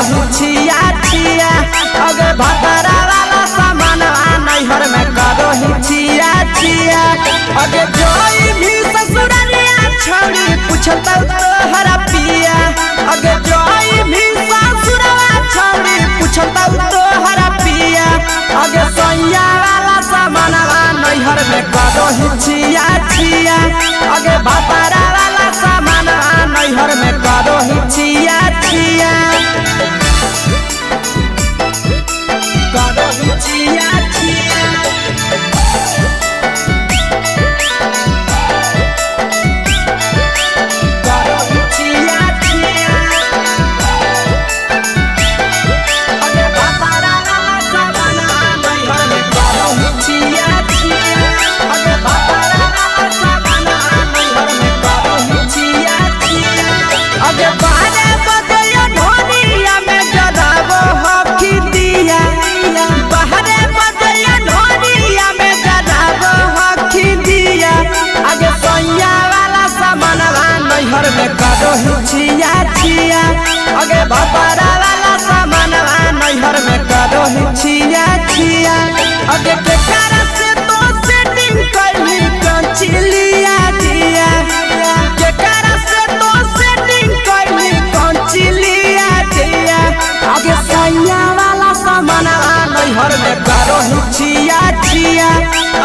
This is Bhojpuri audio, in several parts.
ही छिया छिया अगे भतरा वाला सामान नैहर में करो ही छिया छिया अगे जोई भी ससुरालिया छोड़ी पूछता तोहरा पिया अगे जोई भी ससुरवा छोड़ी पूछता तोहरा पिया अगे सैया वाला सामान नैहर में करो ही छिया छिया अगे भतरा वाला सामान नैहर में करो ही छिया छिया करो ही छिया छिया करो ही छिया छिया अगे भतरा वाला सामान नैहर में करो ही छिया छिया अगे भतरा वाला सामान नैहर में करो ही छिया छिया अगे बारे बदलिया ढोलिया में जलावो हकी दिया बाहरे बदलिया ढोलिया में जलावो हकी दिया अगे सैया वाला सामान नैहर में करो ही छिया छिया अगे भतरा वाला सामान नैहर में करो ही छिया छिया अगे केकरा से तो सेटिंग करली कंचिलिया दिया केकरा से तो सेटिंग करली कंचिलिया दिया अगे सैया वाला सामान नैहर में करो ही छिया छिया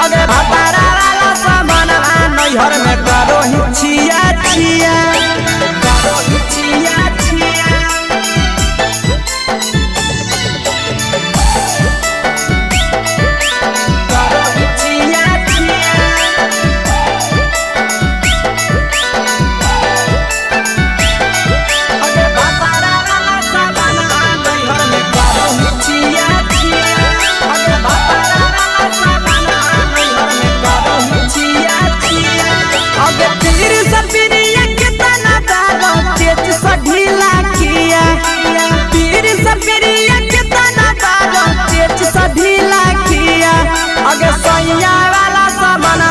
अगे भतरा वाला सामान नैहर में करो ही छिया छिया करो ही छिया छिया करो ही छिया छिया अगे भतरा वाला सामान नैहर में करो ही छिया छिया अगे भतरा वाला सामान नैहर में करो ही छिया छिया अगे तीर से पिरिया कितना डालो तेज से ढीला किया तीर से पिरिया कितना डालो तेज से ढीला किया अगे सैया वाला सामान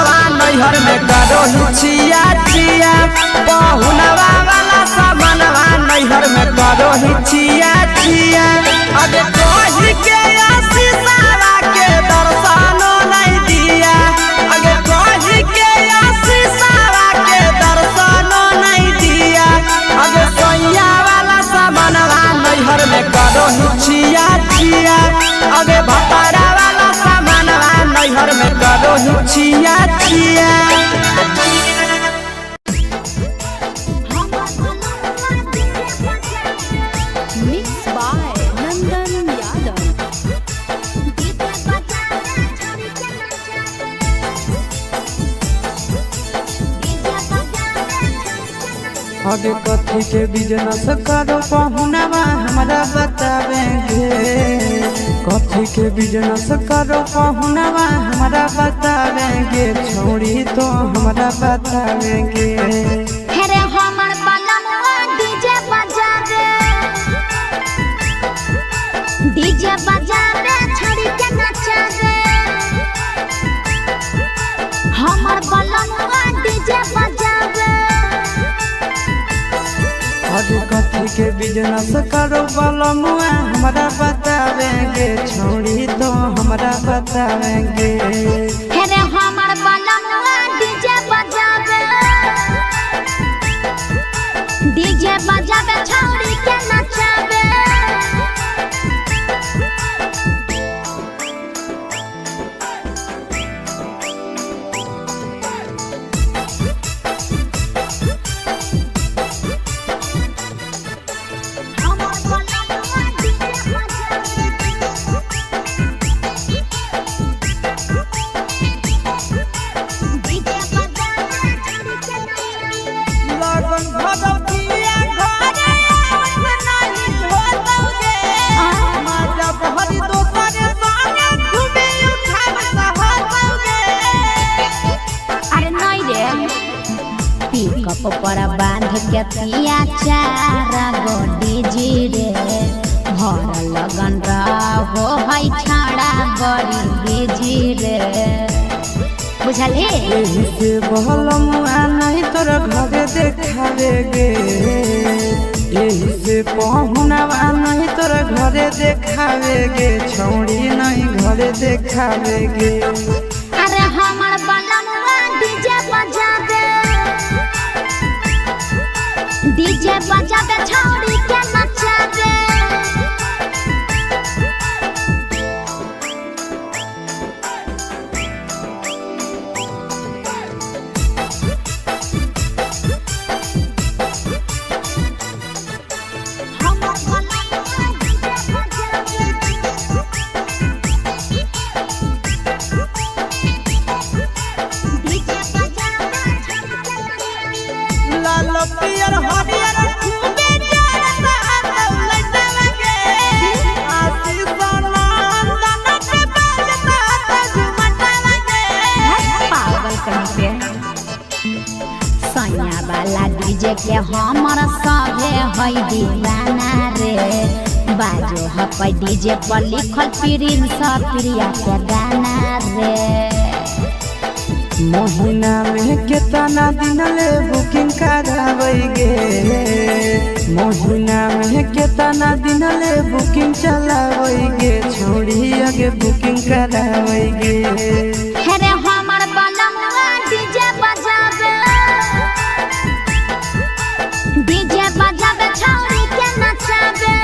नैहर में करो ही छिया छिया बहुनवा वाला सामान नैहर में करो ही छिया छिया अगे कोही के आशीषवा के दर्शनो नहीं दिया अगे कोही के आशीषवा के दर्शनो नहीं दिया अगे सैया वाला सामान नैहर में करो ही छिया छिया अगे भतरा वाला सामान नैहर में करो ही छिया छिया Mixed by Nandan Yadav. आगे कथी के बिजनेस करो पहुनवा हमरा बतावेंगे कथी के बिजनेस करो पहुनवा हमरा बतावेंगे छोड़ी तो हमरा बतावेंगे हेरे हमर बलमुआ डीजे बजावे छड़ी के नचावे हमर बलमुआ डीजे बजावे आगे कथी के बिजनेस करो बलमुआ हमरा बतावेंगे छोड़ी तो हमरा बतावेंगे हेरे हमर बलमुआ डीजे बजावे छड़ी के नचावे पर बांध के पिया चारा गोडी जीरे भर लगन रहो है छाड़ा बड़ी बीजीरे बुझले से बहलमुआ नहीं तोर घरे देखावे गे यही से पहुनावा नहीं तोरा घरे देखावे गे छौड़ी नहीं घरे देखावे गे। अरे हमर बलमुआ डीजे बजावे छौड़ी के नचावे। लाल पियर हरियर खूबे जरता लइटा लगे आशीष नंदन के बजता झुमटा लगे। पागल कहीं पे सैया वाला डीजे के हमर सभे है दीवाना रे। बाजो हपै डीजे पर लिखल प्रिंस प्रिया के गाना रे। महीना में केतना दिन ले बुकिंग करावे गे। महीना में केतना दिन ले बुकिंग चलावे गे छौड़ी आगे बुकिंग करावे गे। अरे हमर बलमुआ डीजे बजावे छौड़ी के नचावे।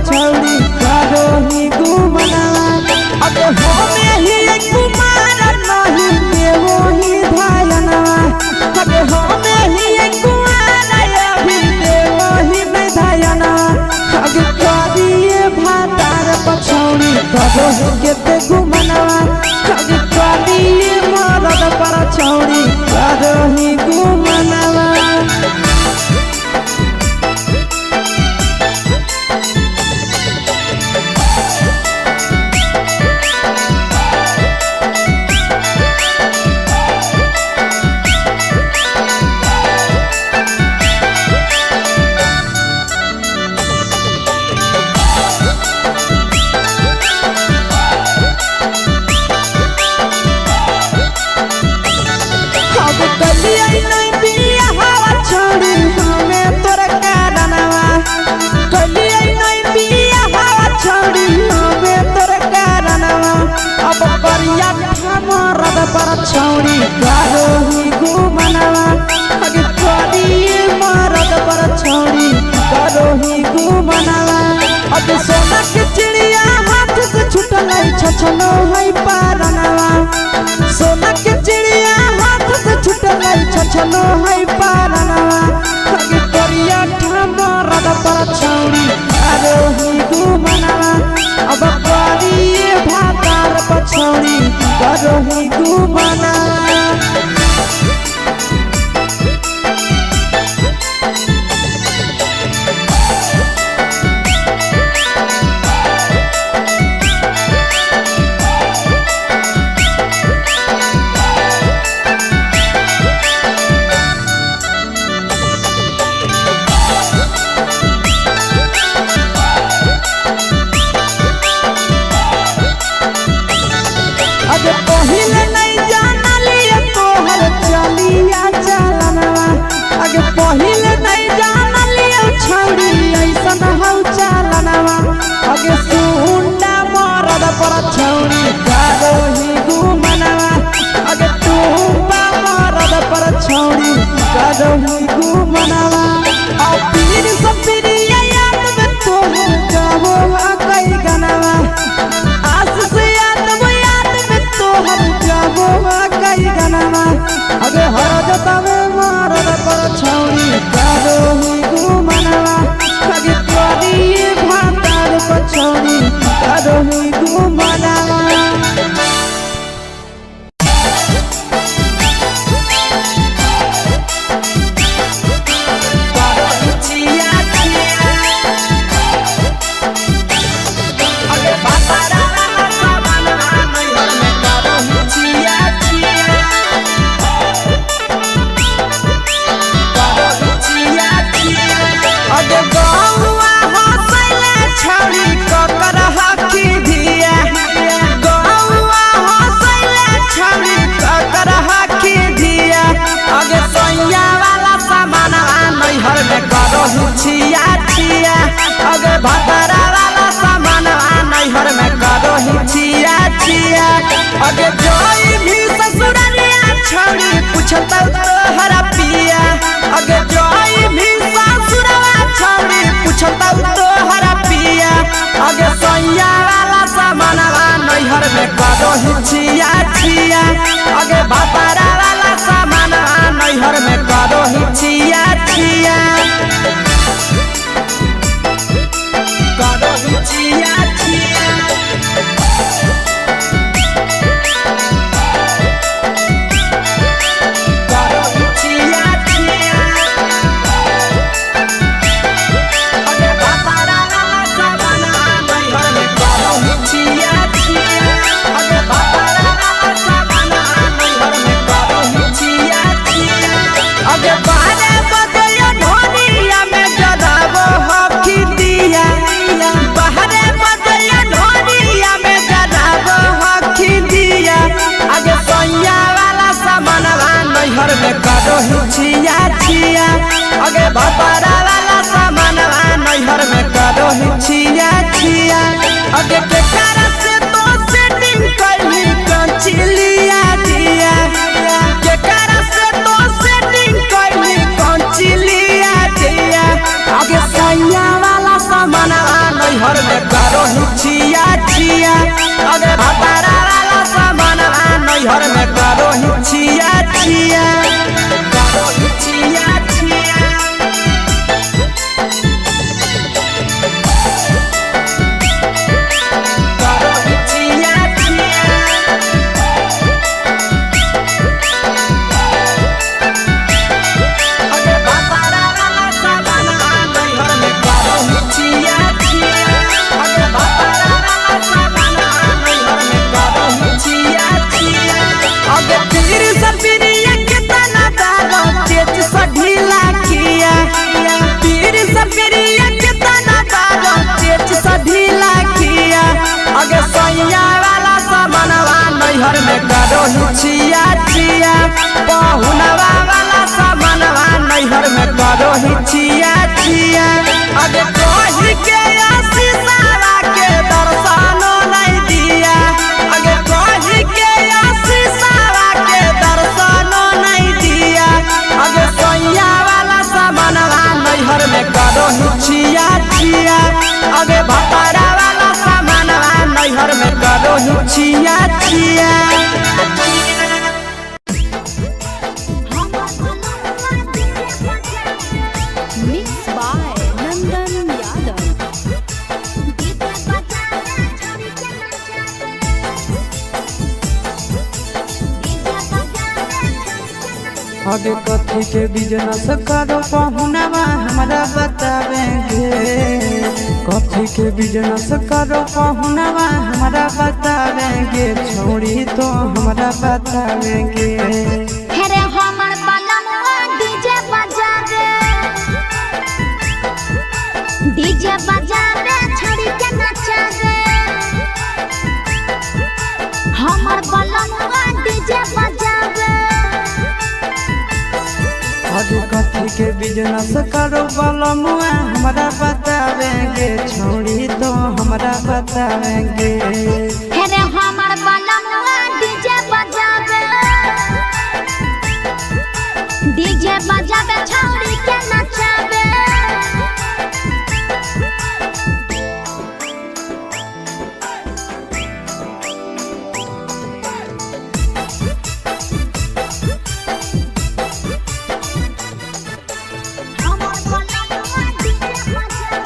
छौड़ी करो ही घुमनावा अबे हमें ही कुमार नहीं देवो ही धायनावा। अबे हमें ही कुमार अभी देवो ही नहीं धायनावा। अगे करिए भातार पछौड़ी करो ही केते घुमनावा। अगे करिए मरद पर छौड़ी करो ही घुमनावा। छौड़ी करो ही घुमनावा। अगे करिए मरद पर छौड़ी करो ही घुमनावा। अगे सोना के चिड़िया हाथ से छूटल छछनो है पारनावा। सोना के चिड़िया हाथ से छूटल छछनो है पारनावा। अगे करिया मरद पर छौड़ी करो ही घुमनावा। अब करिए भातार पछौड़ी करो ही घुमनावा। अगे पहिले नहीं जानलिए तोहर चलिया चलनवा। अगे पहिले नहीं जानलिए छौड़ी ऐसन हौ चलनवा। अगे सुंडा मरद पर छौड़ी करो ही घुमनावा। अगे टूपा मरद पर छौड़ी करो ही घुमनावा। और पीर सब पीरिया याद में तोहर गावो कई गनावा। आस से कई गनावा। अगे हर जतावे मरद पर छौड़ी करो ही घुमनावा। अगे तोरी भातार पछौरी करही घुमनावा छिया छिया अगे भतरा वाला सामान नैहर में करो ही छिया छिया अगे जोई भी ससुरलिया छोड़ी पूछता तोहरा पिया अगे जोई भी ससुरवा छोड़ी पूछता तोहरा पिया अगे सैया वाला सामान नैहर में करो ही छिया छिया अगे भतरा वाला सामान नैहर में करो ही छिया छिया छिया छिया करो छिया छिया अगे भतरा वाला सामान नैहर में करो छिया छिया अगे भतरा वाला सामान नैहर में करो छिया छिया अगे बारे बदलिया ढोलिया में जलावो हकी दिया बहरे बदलिया ढोलिया में जलावो हकी दिया आगे सैया वाला सामान नैहर में करो छिया छिया आगे भतरा वाला सामान नैहर में करो छिया छिया आगे केकरा से तो सेटिंग करली कंचिलिया दिया केकरा से तो सेटिंग करली कंचिलिया दिया आगे सैया वाला सामान नैहर में करो छिया छिया अगे भतरा वाला सामान नैहर में करो छिया छिया करो छिया छिया करो छिया छिया अगे भतरा वाला सामान नैहर में करो छिया छिया अगे भतरा वाला सामान नैहर में करो छिया छिया अगे पीर सपरिया कितना दारो तेज सढीला किया पीर सपरिया कितना दारो तेज सढीला किया अगे सैया वाला सामान नैहर में करो छिया छिया पहुनवा वाला सामान नैहर में करो छिया छिया अगे कोही के आशीषवा के दर्शनो नहीं दिया अगे कोही के आशीषवा के दर्शनो नहीं दिया अगे सैया वाला सामान नैहर में करो छिया छिया अगे भतरा वाला सामान नैहर में करो छिया छिया मिक्स बाय नंदन यादव। आगे कथी के बिजनेस करो पहुनवा हमरा बतावेंगे कथी के बिजनेस करो पहुनवा हमरा बतावेंगे छोड़ी तो हमरा बतावेंगे हेरे हमर बलमुआ डीजे बजावे छड़ी के नचावे हमर बलमुआ डीजे बजावे आगे कथी के बिजनेस करो बलमुआ हमरा बतावेंगे छोड़ी तो हमरा बतावेंगे हेरे हमर बलमुआ डीजे बजावे छड़ी के नचावे हमर बलमुआ डीजे बजावे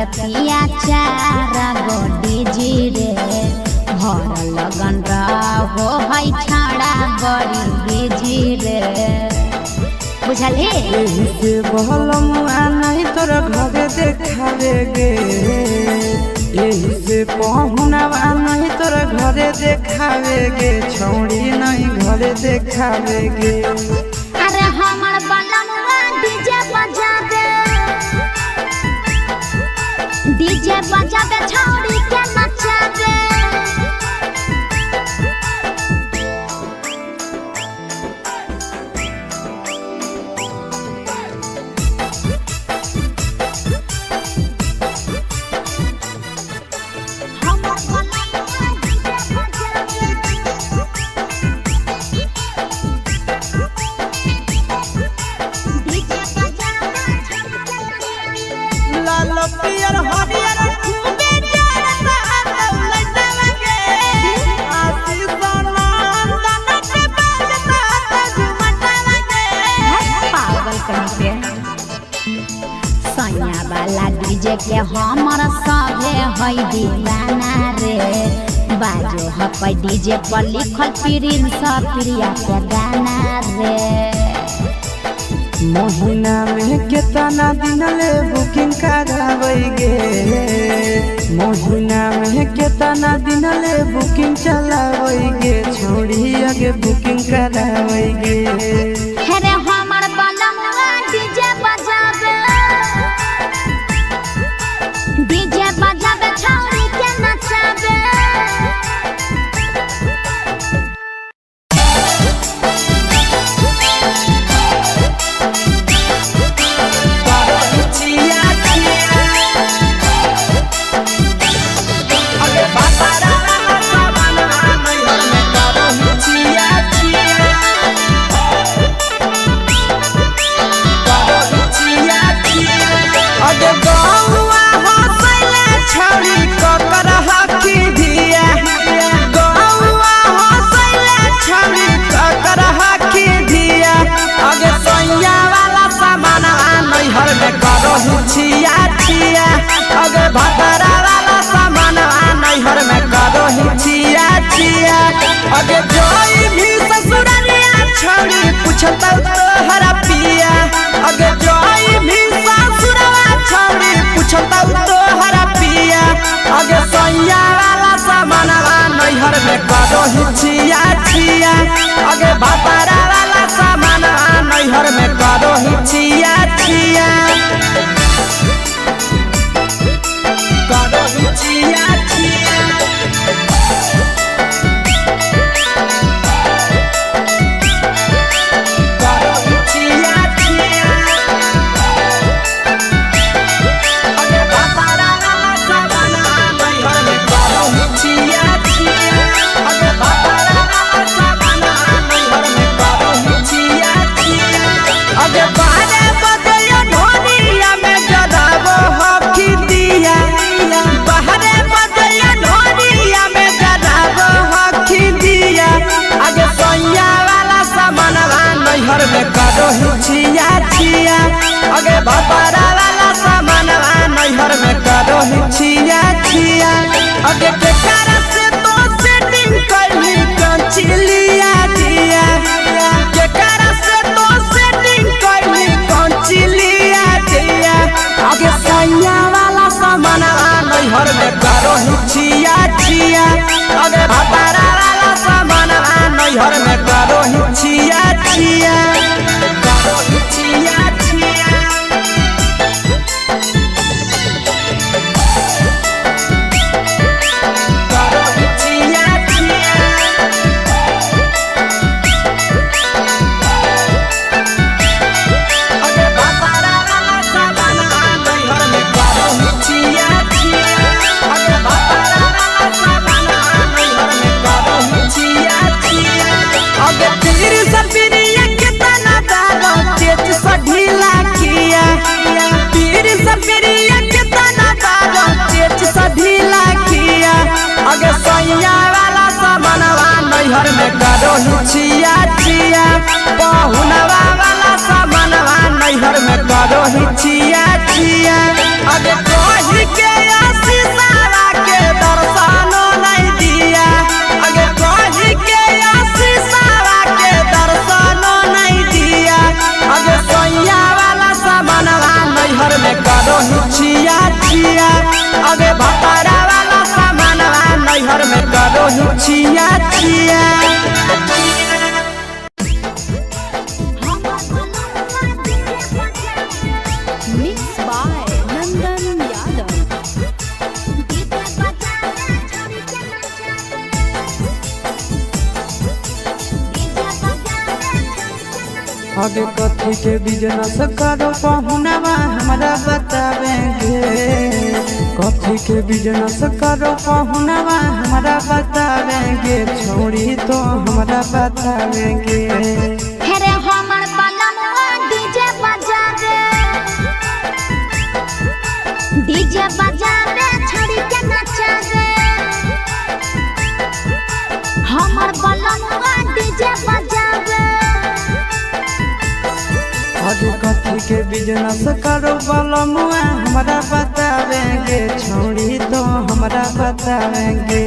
के पिया 4 गो डीजी रे भर लगन रहो है छाड़ा बड़ी बीजी रे बुझली एही से बहलमुआ नहीं तोर घरे देखावे गे एही से पहुनवा नहीं तोर घरे देखावे गे छौड़ी नहीं घरे देखावे गे अरे हमर बलमुआ डीजे बजाबे छौड़ी के नचाबे लाल पियर हरियर खूबे जरता लइटा लगे आशीष नंदन के बजता झुमटा लगे पागल कहीं पे सैया वाला डीजे के हमर सभे है दीवाना रे बाजो है डीजे पर लिखल प्रिंस प्रिया के गाना रे महीना में कितना दिन ले बुकिंग करावे गे महीना में कितना दिन ले बुकिंग चलावे गे छोड़ी आगे बुकिंग करावे गे अरे हमर बलमुआ डीजे बजाबे छौड़ी के नचाबे छिया छिया अगे भतरा वाला सामान नैहर में करो ही छिया छिया अगे जोई भी ससुरलिया छोड़ी पूछता तोहरा पिया अगे जोई भी ससुरवा छोड़ी पूछता तोहरा पिया अगे सैया वाला सामान नैहर में करो ही छिया छिया अगे भतरा वाला सामान नैहर में करो ही छिया छिया छिया छिया छिया छिया अगे भतरा वाला सामान नैहर में करो ही छिया छिया अगे केकरा से तो सेटिंग करली कंचिलिया दिया केकरा से तो सेटिंग करली कंचिलिया दिया अगे सैया वाला सामान नैहर में करो ही छिया छिया अगे भतरा वाला सामान नैहर में करो ही छिया छिया छिया छिया नैहर में करो ही छिया छिया पहुनवा वाला सामानवा नैहर में करो ही छिया छिया अगे कही के आशीषावा के दर्शनो नहीं दिया अगे कही के आशीषावा के दर्शनो नहीं दिया अगे सोया वाला सामानवा नैहर में करो ही छिया छिया अगे भतारा वाला सामानवा नैहर में करो ही छिया छिया मिक्स बाय नंदन यादव। आगे कथी के बिजनेस करो पहुनवा हमरा बतावेंगे कथी के बिजनेस करो पहुनवा हमरा बतावेंगे छोड़ी तो हमरा बतावेंगे हेरे हमर बलमुआ डीजे बजावे छड़ी के नचावे हमर बलमुआ डीजे बजावे आगे कथी के बिजनेस करो बलमुआ हमरा बतावेंगे छोड़ी तो हमरा बतावेंगे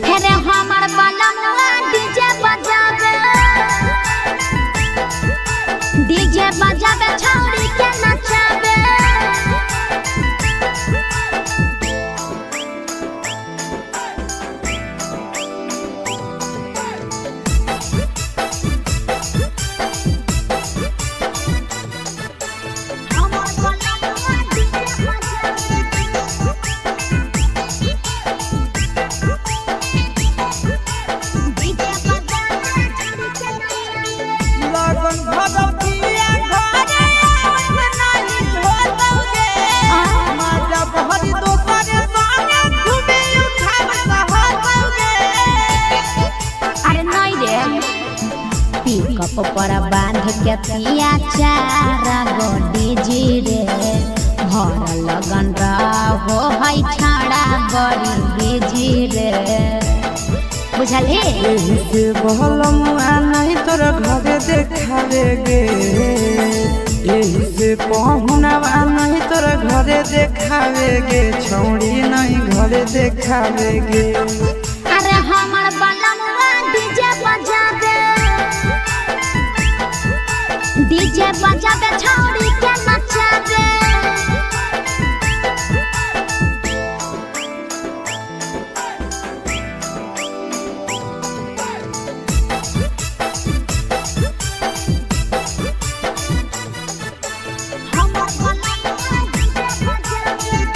हेरे हमर बलमुआ डीजे बजावे छड़ी के नचावे लगन भदपिया घरे नहीं होतौगे माजा बहरी दोसरे संगे घूमे उठाव सहतौगे अरे नहीं रे पिकअप पर बांध के पिया चारा गोडी जी रे भर लगन रहो है छाड़ा बड़ी बीजी रे बुझली यही से बहलमुआ नहीं तोर घरे देखावेगे यही से पहुनवा नहीं तोर घरे देखावेगे छौड़ी नहीं घरे देखावेगे अरे हमर बलमुआ डीजे बजावे छड़ी के नचावे हमर बलमुआ डीजे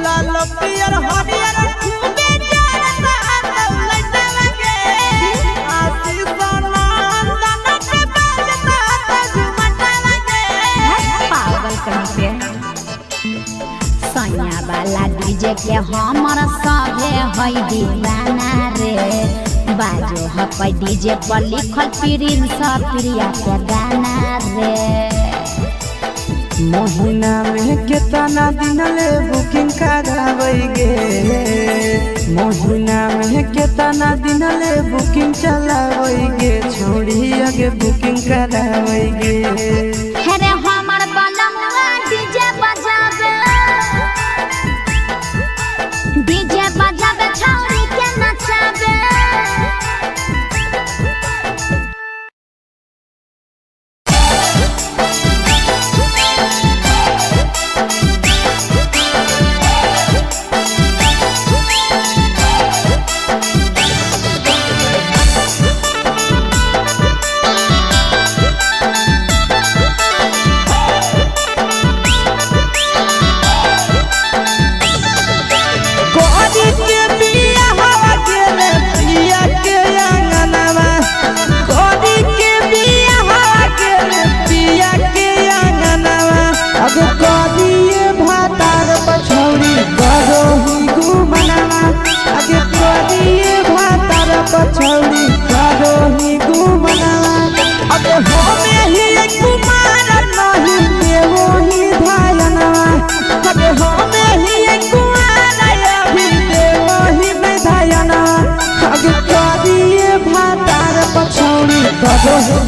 लाल पियर हरियर खूबे जरता दौलत लगे आशीष नंदन के बाजता झुमट लगे पागल कहीं पे सैया वाला डीजे के हमर सभे है दीवाना रे बाजो है डीजे पर लिखल प्रिंस प्रिया के गाना रे महीना में कितना दिन ले बुकिंग करावेगे महीना में कितना दिन ले बुकिंग चलावेगे छोड़ी आगे बुकिंग करावेगे हेरे हमर बलमुआ डीजे बजावे छड़ी के नचावे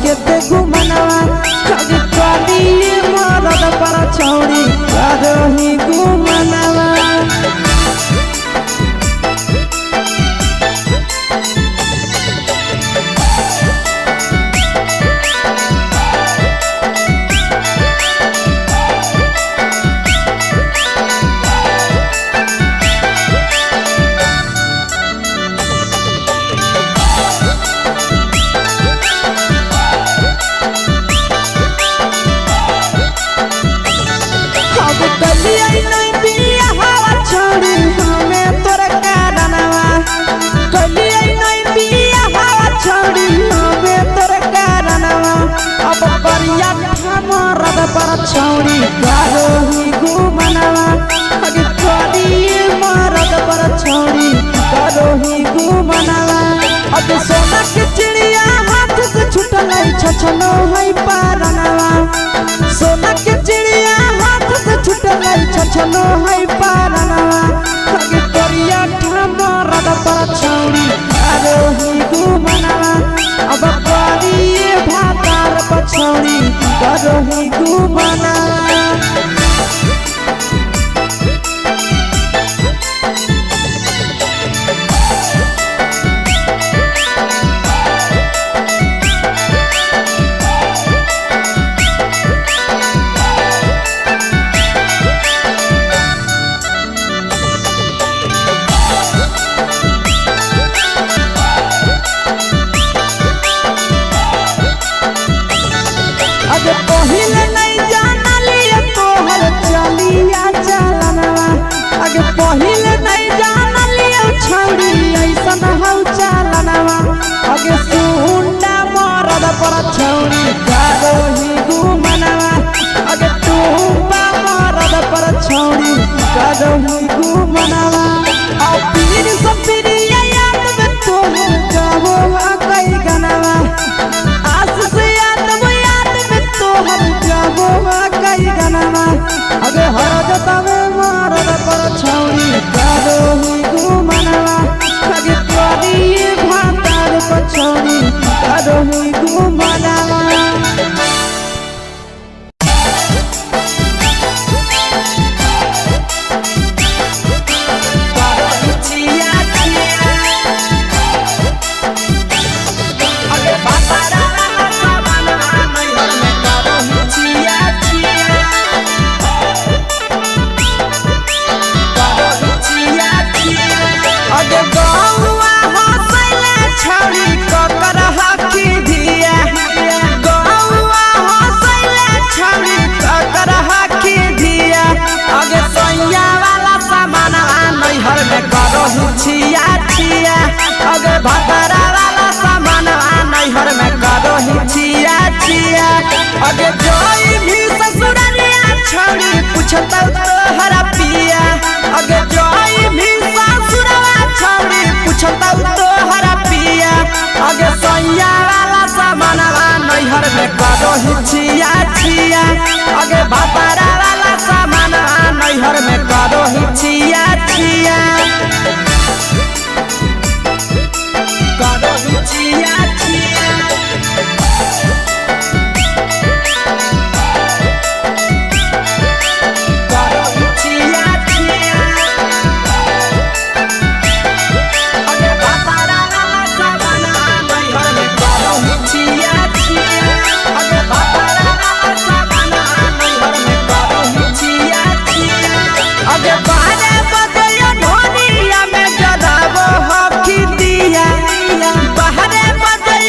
के ते घुमनवा अगे कदी मरद पर छौड़ी करही घुमनवा पर छौड़ी करही घुमनवा अगे कदी मरद पर छौड़ी करही घुमनवा अगे सोना के चिड़िया हाथ से छुटल छछनो है पारनवा सोना के चिड़िया हाथ से छुटल छछनो है पारनवा अगे करिया मरद पर छौड़ी करही घुमनवा अब करिए भातार पछौड़ी करही घुमनवा अगे पहिले नहीं जानलिए तोहर चलिया चलनवा अगे पहिले नहीं जानलिए छौड़ी ऐसन हौ चलनवा अगे सुंडा मरद पर छौड़ी करही घुमनवा अगे टूपा मरद पर छौड़ी करही घुमनवा आ पीर सब पीरिया याद में तोहर गावो कई गनवा आस से कई गनवा अगे हरदतवे मरद पर छौड़ी करही घुमनवा अगे कदी भातार पर छौड़ी करही घुमनवा छिया छिया अगे भतरा वाला सामान नैहर में करही छिया छिया अगे जोई भी ससुरलिया छौड़ी पूछतौ तोहरा पिया अगे जोई भी ससुरवा छौड़ी पूछतौ तोहरा पिया अगे सैया वाला सामान नैहर में करही छिया छिया अगे भतरा वाला सामान नैहर में करही छिया छिया करही छिया छिया करही छिया छिया अगे भतरा वाला सामान नैहर में करही छिया छिया अगे भतरा वाला सामान नैहर में करही छिया छिया अगे बारे बदलिया ढोनिया में जलावो हकी दिया बाहरे बदलिया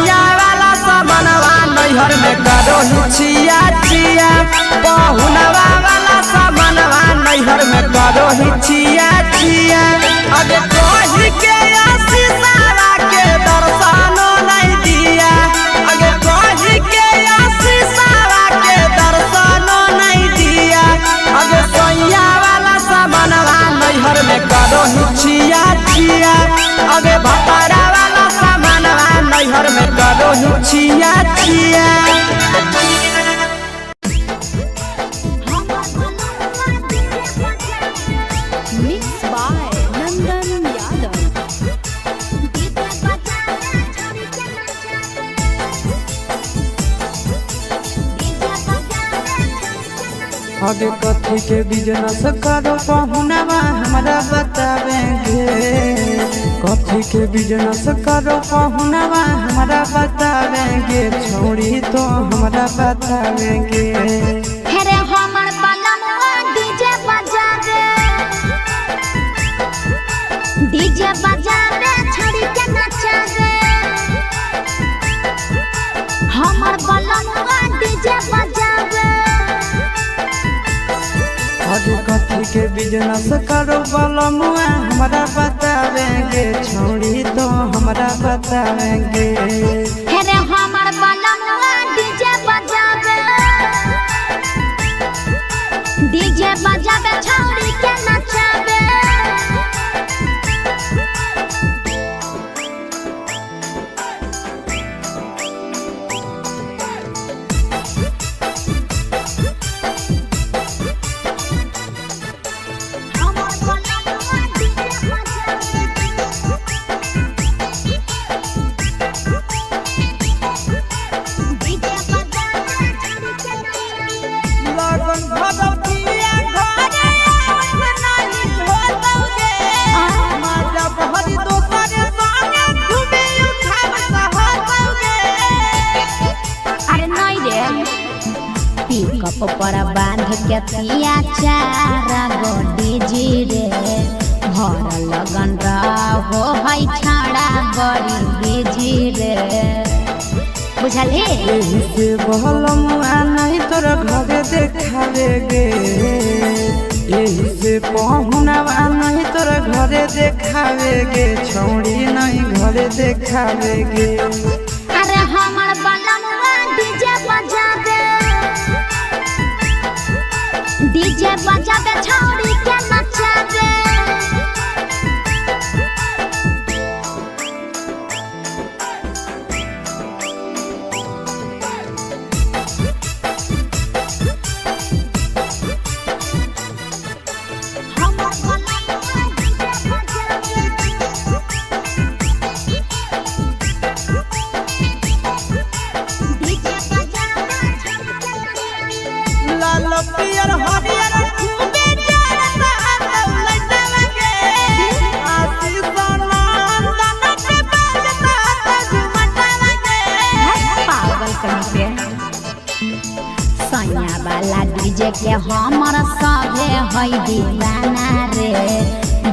सैया वाला सामानवा नैहर में करो हिचिया चिया बहुनवा वाला सामानवा नैहर में करो हिचिया चिया अगे कही के आशीषावा के दर्शनो नहीं दिया अगे कही के आशीषावा के दर्शनो नहीं दिया अगे सैया वाला सामानवा नैहर में करो हिचिया चिया अगे भतारा वाला सामानवा नैहर में करो हिचिया चिया मिक्स बाय नंदन यादव। आगे कथी के बिजनेस करो पहुनवा हमरा बतावेंगे कथी के बिजनेस करो पहुनवा हमरा बतावेंगे छोड़ी तो हमरा बतावेंगे हेरे हमर बलमुआ डीजे बजावे छड़ी के नचावे हमर बलमुआ डीजे बजावे आगे कथी के बिजनेस करो बलमुआ हमरा बतावेंगे छोड़ी तो हमरा बतावेंगे हेरे हमर बलमुआ डीजे बजावे छड़ी के नचावे लगन भदौतिया घरे नहीं होतौगे माजा बहरी दोसरे संगे घूमे उठाव सहतौगे अरे नहीं रे पिकअप पर बांध के पिया चारा गोडी जी रे भर लगन रहो है छाड़ा बड़ी बीजी रे बुझली यही से बहलमुआ नहीं तोरा घरे देखावेगे यही से पहुनवा नहीं तोरा घरे देखावेगे छौड़ी नहीं घरे देखावेगे अरे हमर बलमुआ डीजे बजावे छड़ी के नचावे हमर बलमुआ डीजे लाल पियर हरियर खूबे जरता दौलत लगे आशीष नंदन के बजता झुमट लगे पागल कहीं पे सैया वाला डीजे के हमर सभे है दीवाना रे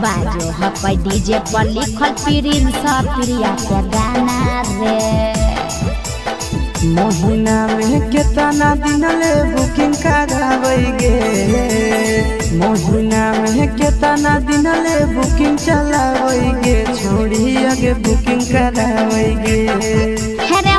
बाजो है डीजे पर लिखल प्रिंस प्रिया के गाना रे महीना में कितना दिन ले बुकिंग करावेगे महीना में कितना दिन ले बुकिंग चलावेगे छोड़ी आगे बुकिंग करावेगे हेरे